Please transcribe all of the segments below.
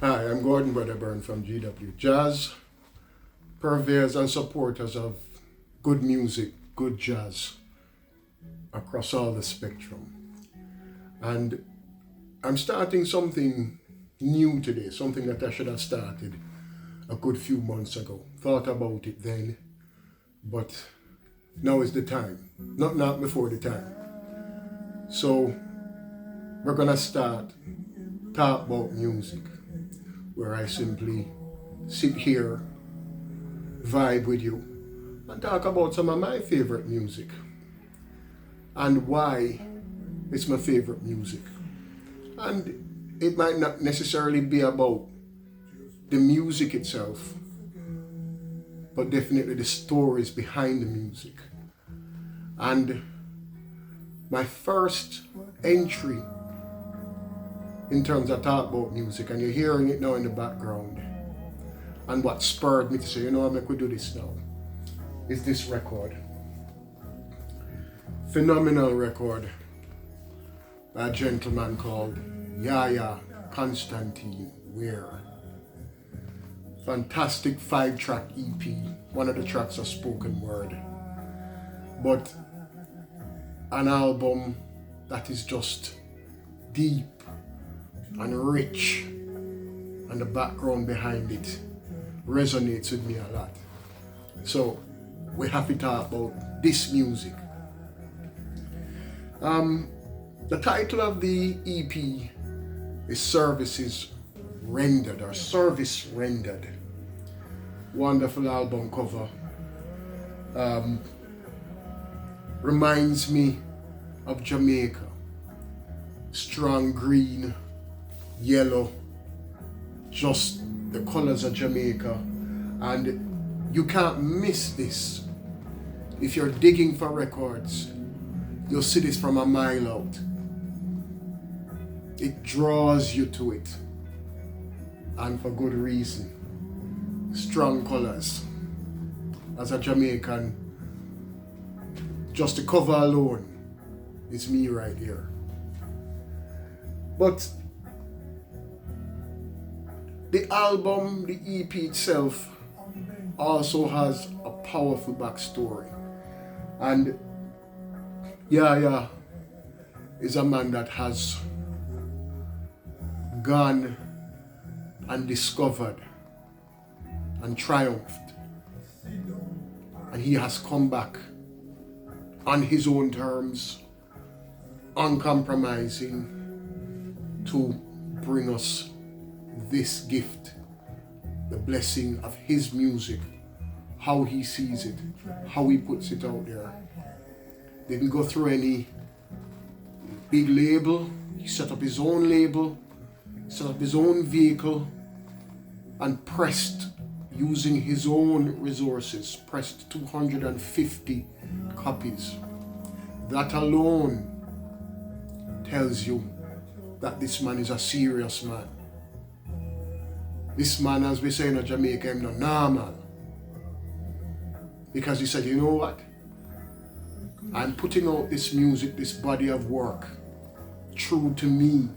Hi, I'm Gordon Wedderburn from GW Jazz, purveyors and supporters of good music, good jazz across all the spectrum. And I'm starting something new today, something that I should have started a good few months ago. Thought about it then, but now is the time, not before the time. So we're gonna start talk about music, where I simply sit here, vibe with you, and talk about some of my favorite music and why it's my favorite music. And it might not necessarily be about the music itself, but definitely the stories behind the music. And my first entry in terms of talk about music, and you're hearing it now in the background, and what spurred me to say, I could do this now, is this record. Phenomenal record by a gentleman called Yayah, Constantine Weir. Fantastic 5-track EP, one of the tracks a spoken word, but an album that is just deep and rich, and the background behind it resonates with me a lot. So we have to talk about this music. The title of the EP is Services Rendered, or Service Rendered. Wonderful album cover. Reminds me of Jamaica. Strong green, yellow, just the colors of Jamaica. And you can't miss this. If you're digging for records, you'll see this from a mile out. It draws you to it, and for good reason. Strong colors. As a Jamaican, just the cover alone is me right here. But the album, the EP itself, also has a powerful backstory. And Yayah is a man that has gone and discovered and triumphed. And he has come back on his own terms, uncompromising, to bring us this gift, the blessing of his music, how he sees it, how he puts it out there. Didn't go through any big label. He set up his own label, set up his own vehicle, and pressed, using his own resources, pressed 250 copies. That alone tells you that this man is a serious man. This man, as we say in Jamaica, is not normal. Because he said, you know what? I'm putting out this music, this body of work, true to me.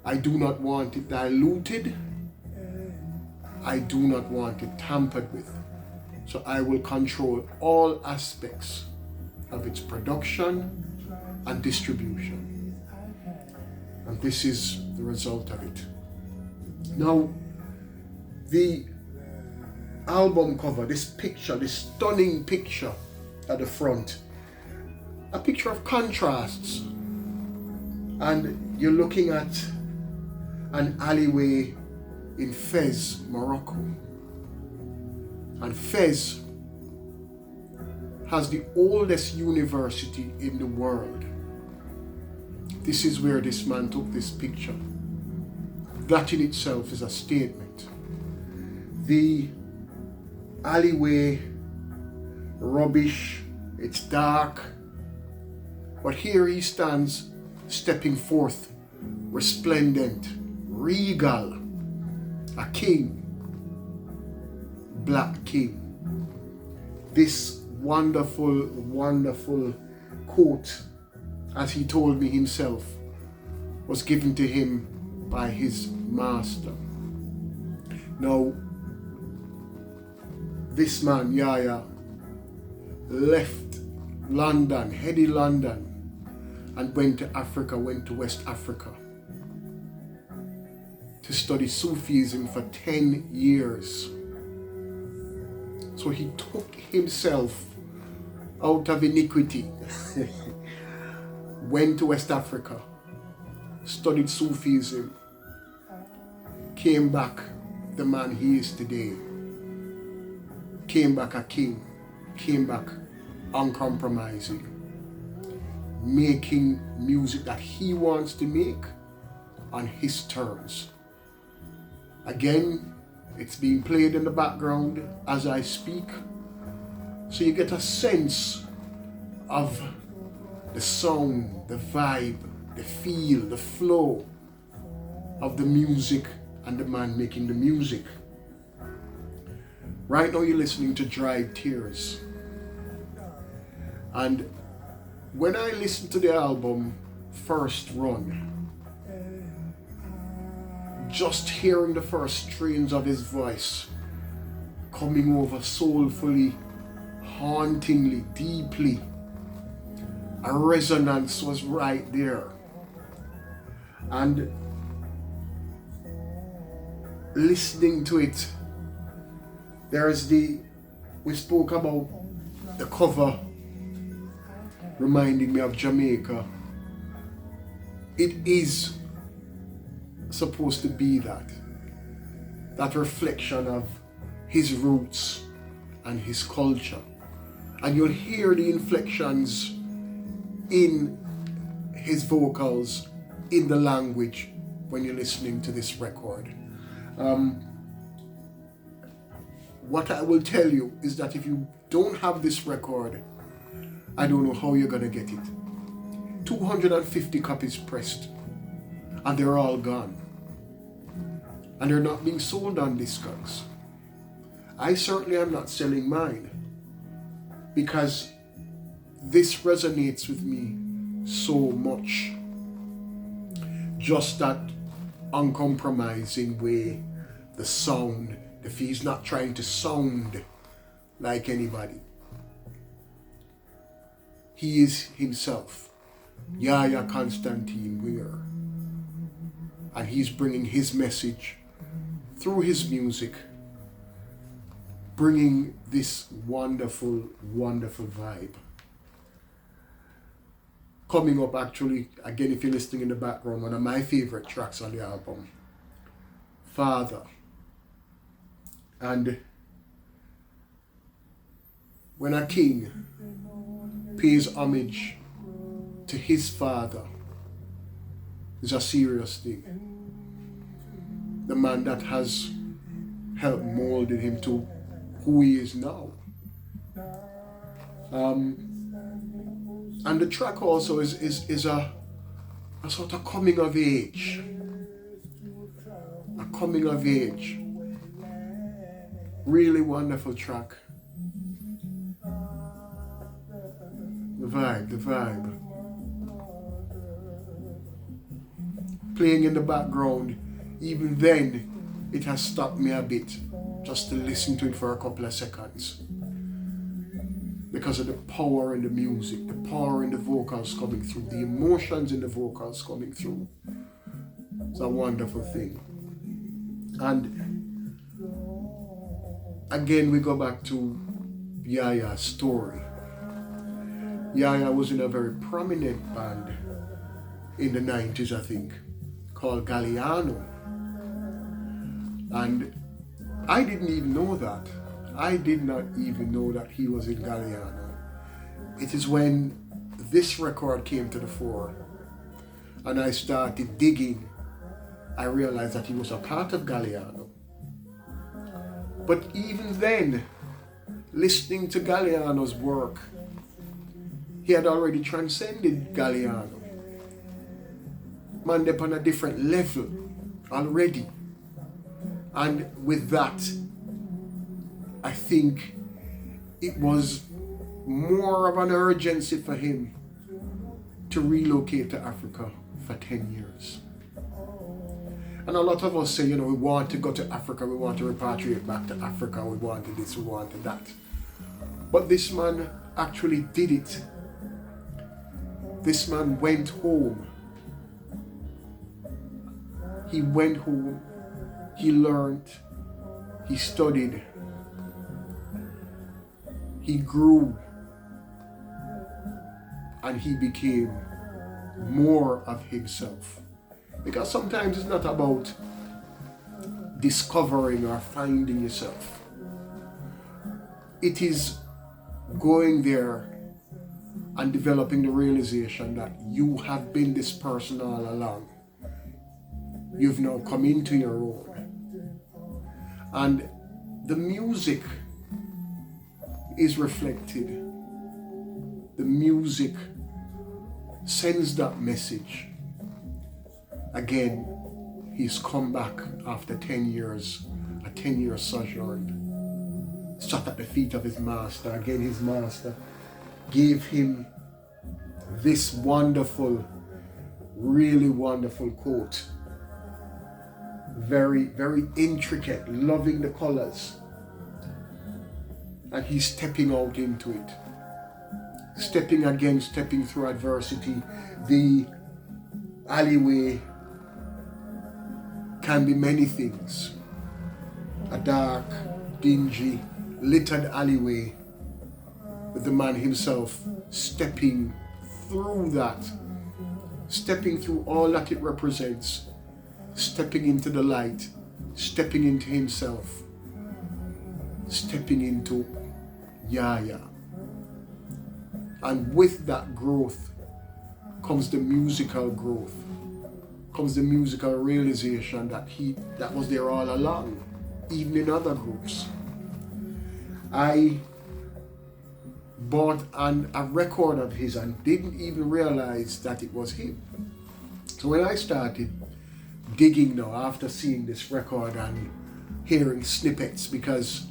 I do not want it diluted. I do not want it tampered with. So I will control all aspects of its production and distribution. And this is the result of it. Now, the album cover, this picture, this stunning picture at the front, a picture of contrasts. And you're looking at an alleyway in Fez, Morocco. And Fez has the oldest university in the world. This is where this man took this picture. That in itself is a statement. The alleyway, rubbish, it's dark, but here he stands, stepping forth, resplendent, regal, a king, black king. This wonderful, wonderful quote, as he told me himself, was given to him by his master. Now, this man, Yayah, left London, headed London, and went to Africa, went to West Africa to study Sufism for 10 years. So he took himself out of iniquity, went to West Africa, studied Sufism, came back the man he is today, came back a king, came back uncompromising, making music that he wants to make on his terms. Again, it's being played in the background as I speak, so you get a sense of the sound, the vibe, the feel, the flow of the music and the man making the music. Right now you're listening to Dried Tears. And when I listened to the album first run, just hearing the first strains of his voice coming over soulfully, hauntingly, deeply, a resonance was right there. And listening to it, we spoke about the cover reminding me of Jamaica. It is supposed to be that reflection of his roots and his culture. And you'll hear the inflections in his vocals, in the language, when you're listening to this record. What I will tell you is that if you don't have this record, I don't know how you're gonna get it. 250 copies pressed, and they're all gone. And they're not being sold on Discogs. I certainly am not selling mine, because this resonates with me so much. Just that uncompromising way, the sound, if he's not trying to sound like anybody. He is himself, Yayah Constantine Weir. And he's bringing his message through his music, bringing this wonderful, wonderful vibe. Coming up, actually, again, if you're listening in the background, one of my favorite tracks on the album, Father. And when a king pays homage to his father, it's a serious thing. The man that has helped molded him to who he is now. And the track also is a sort of coming of age. A coming of age. Really wonderful track. The vibe. Playing in the background, even then, it has stopped me a bit just to listen to it for a couple of seconds. Because of the power in the music, the power in the vocals coming through, the emotions in the vocals coming through. It's a wonderful thing. And again, we go back to Yayah's story. Yayah was in a very prominent band in the 90s, I think, called Galliano. And I didn't even know that. I did not even know that he was in Galliano. It is when this record came to the fore and I started digging, I realized that he was a part of Galliano. But even then, listening to Galliano's work, he had already transcended Galliano. Man, they're on a different level already. And with that, I think it was more of an urgency for him to relocate to Africa for 10 years. And a lot of us say, you know, we want to go to Africa, we want to repatriate back to Africa, we wanted this, we wanted that. But this man actually did it. This man went home. He went home, he learned, he studied, he grew, and he became more of himself. Because sometimes it's not about discovering or finding yourself. It is going there and developing the realization that you have been this person all along. You've now come into your own. And the music is reflected. The music sends that message. Again, he's come back after 10 years, a 10-year sojourn. Sat at the feet of his master. Again, his master gave him this wonderful, really wonderful quote. Very, very intricate, loving the colors. And he's stepping out into it. Stepping through adversity. The alleyway can be many things. A dark, dingy, littered alleyway with the man himself stepping through that, stepping through all that it represents, stepping into the light, stepping into himself, stepping into Yayah. And with that growth comes the musical growth, comes the musical realization that was there all along, even in other groups. I bought a record of his and didn't even realize that it was him. So when I started digging now after seeing this record and hearing snippets, because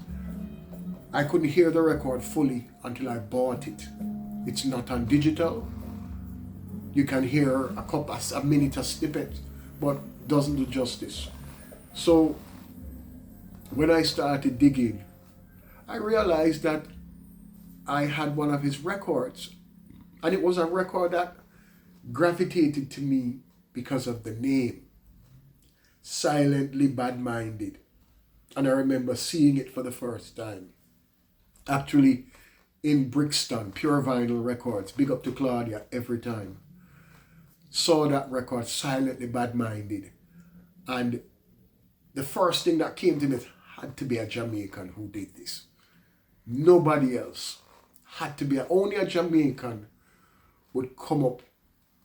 I couldn't hear the record fully until I bought it. It's not on digital. You can hear a minute of snippet, but doesn't do justice. So when I started digging, I realized that I had one of his records, and it was a record that gravitated to me because of the name, Silently Bad-Minded. And I remember seeing it for the first time, actually in Brixton, Pure Vinyl Records, big up to Claudia every time. Saw that record, Silently Bad-Minded, and the first thing that came to me had to be a Jamaican who did this. Nobody else. Had to be only a Jamaican would come up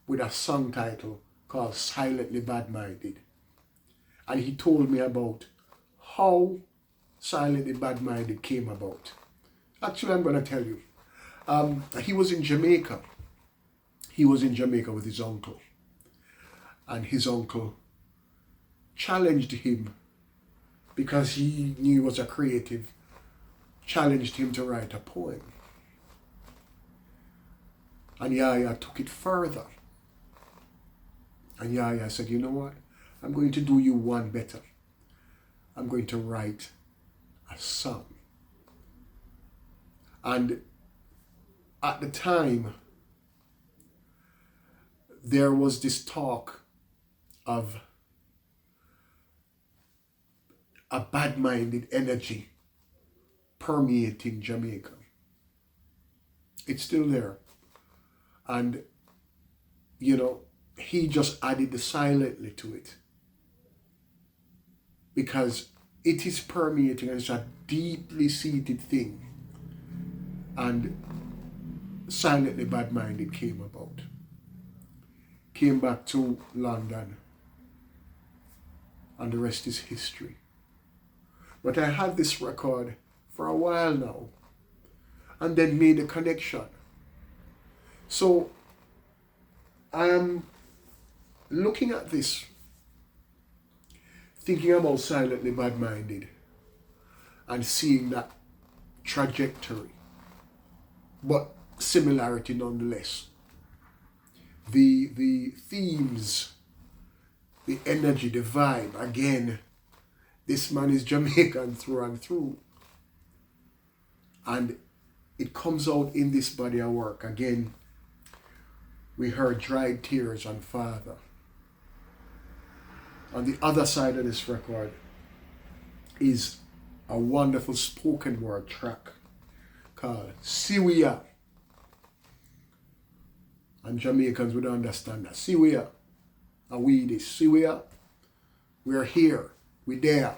with a song title called Silently Bad-Minded. And he told me about how Silently Bad-Minded came about. Actually, I'm going to tell you. He was in Jamaica. He was in Jamaica with his uncle. And his uncle challenged him, because he knew he was a creative, challenged him to write a poem. And Yayah took it further. And Yayah said, you know what? I'm going to do you one better. I'm going to write a song. And at the time, there was this talk of a bad-minded energy permeating Jamaica. It's still there. And, you know, he just added the silently to it, because it is permeating and it's a deeply seated thing. And Silently Bad-Minded came about. Came back to London, and the rest is history. But I had this record for a while now, and then made a connection. So I am looking at this, thinking about Silently Bad-Minded, and seeing that trajectory, but similarity nonetheless. The themes the energy, the vibe. Again, this man is Jamaican through and through. And it comes out in this body of work. Again, we heard Dried Tears on Father. On the other side of this record is a wonderful spoken word track called Siwia. And Jamaicans would understand that. Siwia. And we this. Siwia. We're here. We're there.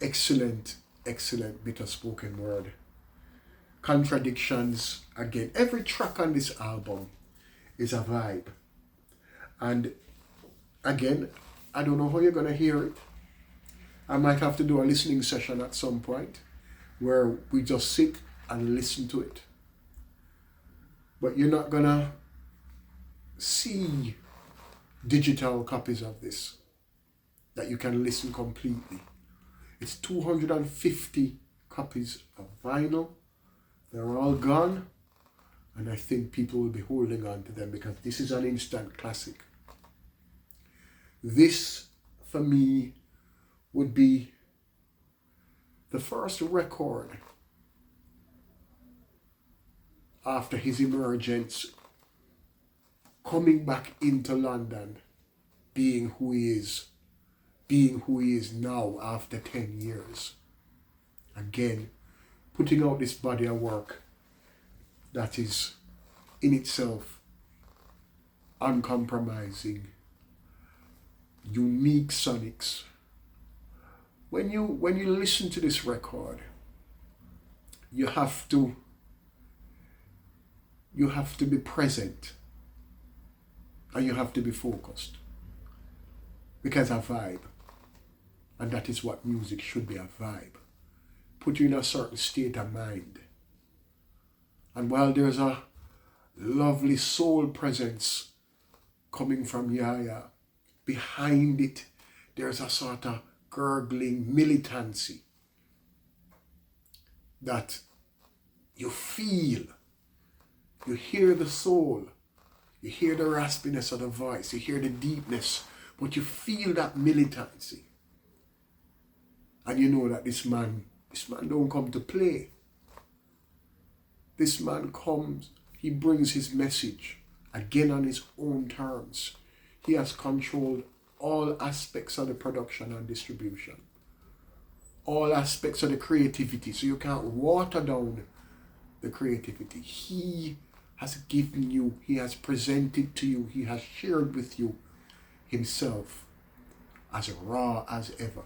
Excellent, excellent bit of spoken word. Contradictions. Again, every track on this album is a vibe. And again, I don't know how you're going to hear it. I might have to do a listening session at some point where we just sit and listen to it. But you're not going to see digital copies of this that you can listen completely. It's 250 copies of vinyl. They're all gone. And I think people will be holding on to them because this is an instant classic. This, for me, would be the first record after his emergence, coming back into London, being who he is now after 10 years. Again, putting out this body of work that is in itself uncompromising, unique sonics. When you listen to this record, you have to be present and you have to be focused because a vibe, and that is what music should be, a vibe. Put you in a certain state of mind. And while there's a lovely soul presence coming from Yayah, behind it there's a sort of gurgling militancy that you feel. You hear the soul, you hear the raspiness of the voice, you hear the deepness, but you feel that militancy. And you know that this man don't come to play. This man comes, he brings his message, again on his own terms. He has controlled all aspects of the production and distribution. All aspects of the creativity, so you can't water down the creativity. He has given you, he has presented to you, he has shared with you himself as raw as ever.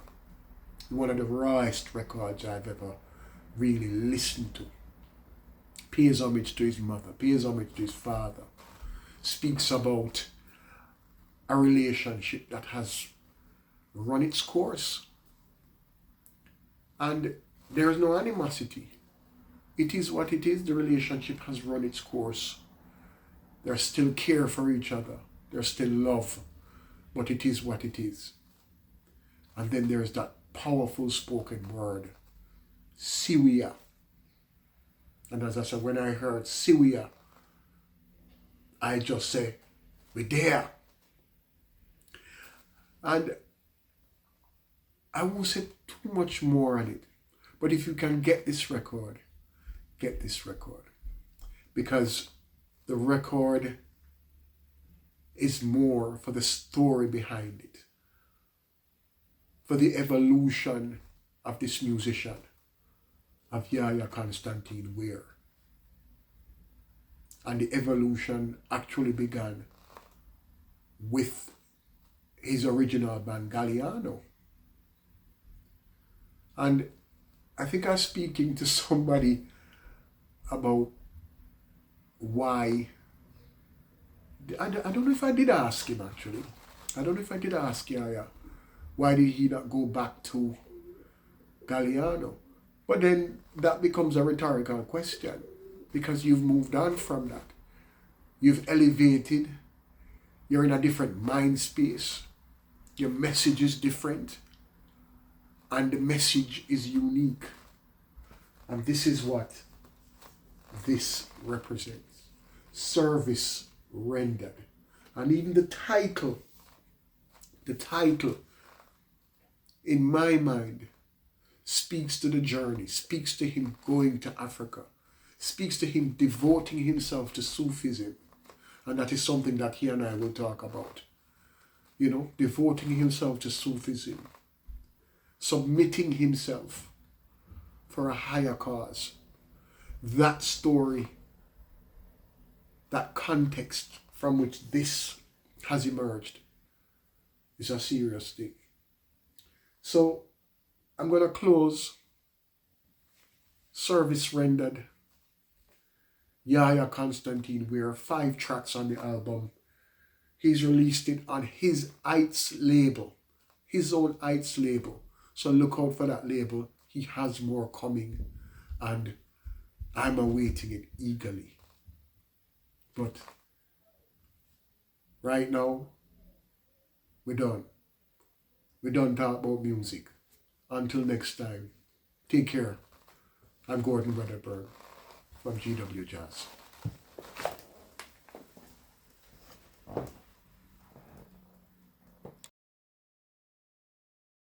One of the rawest records I've ever really listened to. Pays homage to his mother, pays homage to his father, speaks about a relationship that has run its course. And there is no animosity. It is what it is. The relationship has run its course. There's still care for each other. There's still love. But it is what it is. And then there's that powerful spoken word, Siwia. And as I said, when I heard Siwia, I just say, we're there. And I won't say too much more on it. But if you can get this record, get this record. Because the record is more for the story behind it. For the evolution of this musician, of Yayah Constantine Weir. And the evolution actually began with his original band Galliano. And I think I was speaking to somebody about why. I don't know if I did ask him actually. I don't know if I did ask Yayah. Why did he not go back to Galliano? But then that becomes a rhetorical question because you've moved on from that. You've elevated. You're in a different mind space. Your message is different. And the message is unique. And this is what this represents. Service rendered. And even the title, in my mind, speaks to the journey, speaks to him going to Africa, speaks to him devoting himself to Sufism. And that is something that he and I will talk about. You know, devoting himself to Sufism, submitting himself for a higher cause. That story, that context from which this has emerged is a serious thing. So I'm going to close. Service rendered. Yayah Constantine Weir, 5 tracks on the album. He's released it on his Heights label, his own Heights label. So look out for that label. He has more coming, and I'm awaiting it eagerly. But right now, we're done. We're done talking about music. Until next time, take care. I'm Gordon Weatherburn from GW Jazz.